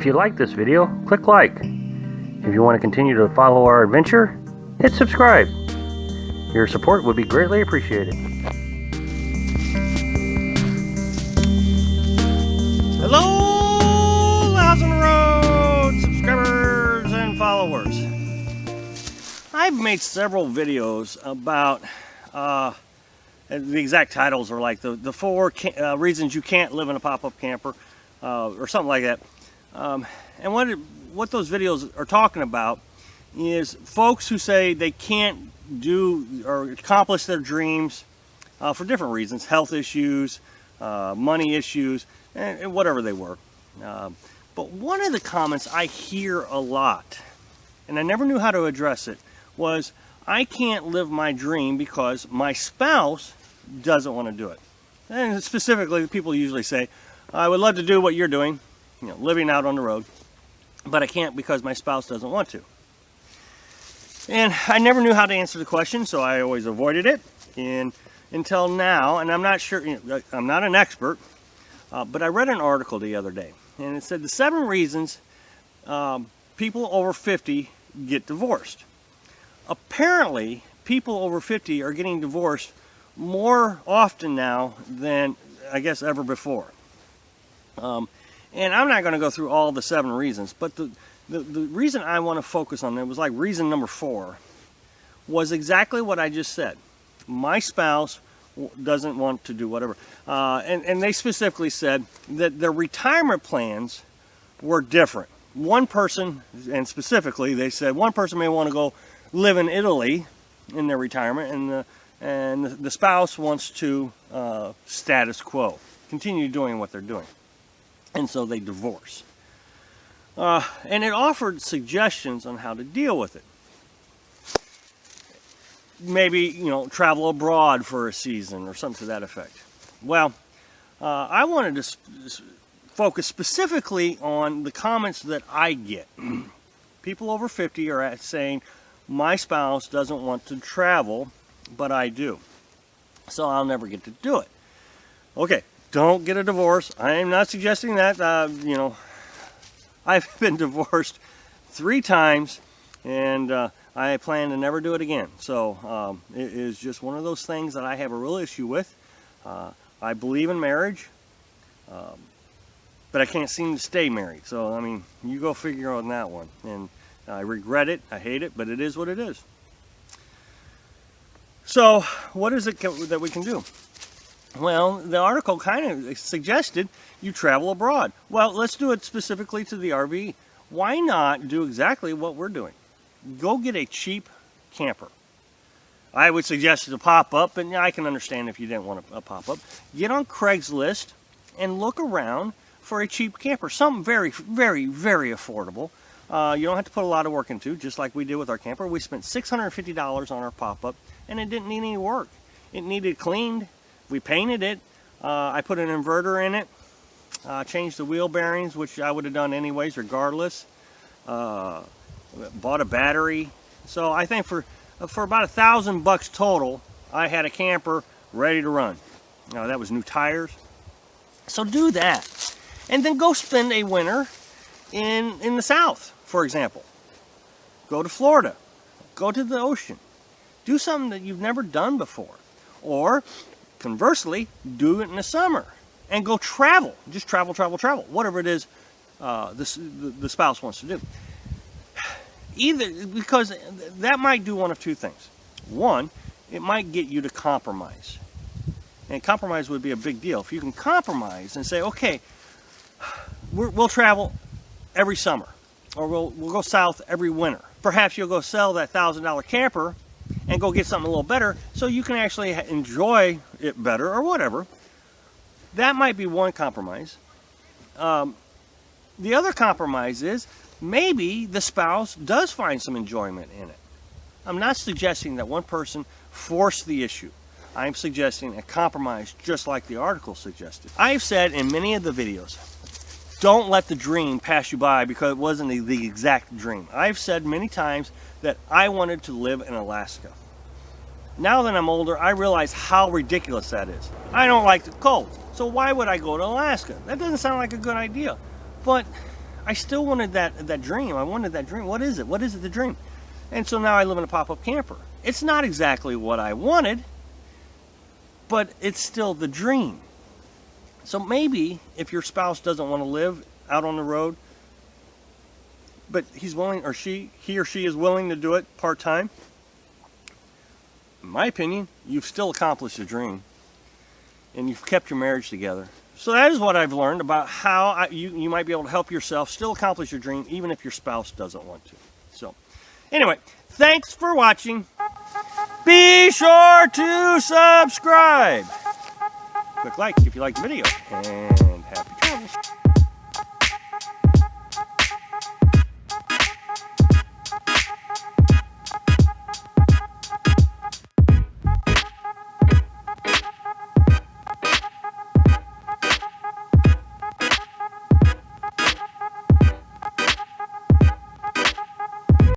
If you like this video, click like. If you want to continue to follow our adventure, hit subscribe. Your support would be greatly appreciated. Hello, House on the Road subscribers and followers. I've made several videos about, the exact titles are like the 4 reasons you can't live in a pop-up camper, or something like that. And what those videos are talking about is folks who say they can't do or accomplish their dreams for different reasons, health issues, money issues, and whatever they were. But one of the comments I hear a lot, and I never knew how to address it, was I can't live my dream because my spouse doesn't want to do it. And specifically, people usually say, I would love to do what you're doing, living out on the road, but I can't because my spouse doesn't want to. And I never knew how to answer the question, so I always avoided it. And until now, and I'm not sure, I'm not an expert, but I read an article the other day, and it said the 7 reasons people over 50 get divorced. Apparently, people over 50 are getting divorced more often now than, I guess, ever before. And I'm not going to go through all the 7 reasons, but the reason I want to focus on that was like reason number 4 was exactly what I just said. My spouse doesn't want to do whatever. And they specifically said that their retirement plans were different. One person, and specifically they said one person may want to go live in Italy in their retirement, and the spouse wants to status quo, continue doing what they're doing. And so they divorce. And it offered suggestions on how to deal with it. Maybe, travel abroad for a season or something to that effect. Well, I wanted to focus specifically on the comments that I get. People over 50 are saying, my spouse doesn't want to travel, but I do. So I'll never get to do it. Okay. Don't get a divorce. I am not suggesting that. I've been divorced 3 times, and I plan to never do it again. So it is just one of those things that I have a real issue with. I believe in marriage, but I can't seem to stay married. So, I mean, you go figure on that one. And I regret it. I hate it, but it is what it is. So what is it that we can do? Well, the article kind of suggested you travel abroad. Well, let's do it specifically to the RV. Why not do exactly what we're doing? Go get a cheap camper. I would suggest a pop-up, and I can understand if you didn't want a pop-up. Get on Craigslist and look around for a cheap camper. Something very, very, very affordable. You don't have to put a lot of work into, just like we did with our camper. We spent $650 on our pop-up, and it didn't need any work. It needed cleaned. We painted it. I put an inverter in it. Changed the wheel bearings, which I would have done anyways, regardless. Bought a battery. So I think for about $1,000 total, I had a camper ready to run. That was new tires. So do that, and then go spend a winter in the South, for example. Go to Florida. Go to the ocean. Do something that you've never done before, or conversely, do it in the summer and go travel. Just travel, whatever it is the spouse wants to do. Either, because that might do one of 2 things. One, it might get you to compromise. And compromise would be a big deal. If you can compromise and say, okay, we'll travel every summer, or we'll go south every winter. Perhaps you'll go sell that $1,000 camper and go get something a little better so you can actually enjoy it better or whatever. That might be one compromise. The other compromise is maybe the spouse does find some enjoyment in it. I'm not suggesting that one person forced the issue. I'm suggesting a compromise just like the article suggested. I've said in many of the videos, don't let the dream pass you by because it wasn't the exact dream. I've said many times that I wanted to live in Alaska. Now that I'm older, I realize how ridiculous that is. I don't like the cold, so why would I go to Alaska? That doesn't sound like a good idea. But I still wanted that dream. I wanted that dream. What is it? What is it, the dream? And so now I live in a pop-up camper. It's not exactly what I wanted, but it's still the dream. So maybe if your spouse doesn't want to live out on the road, but he's willing, or he or she is willing to do it part-time, in my opinion, you've still accomplished a dream, and you've kept your marriage together. So that is what I've learned about how you might be able to help yourself still accomplish your dream, even if your spouse doesn't want to. So, anyway, thanks for watching. Be sure to subscribe. Click like if you like the video, and happy travels.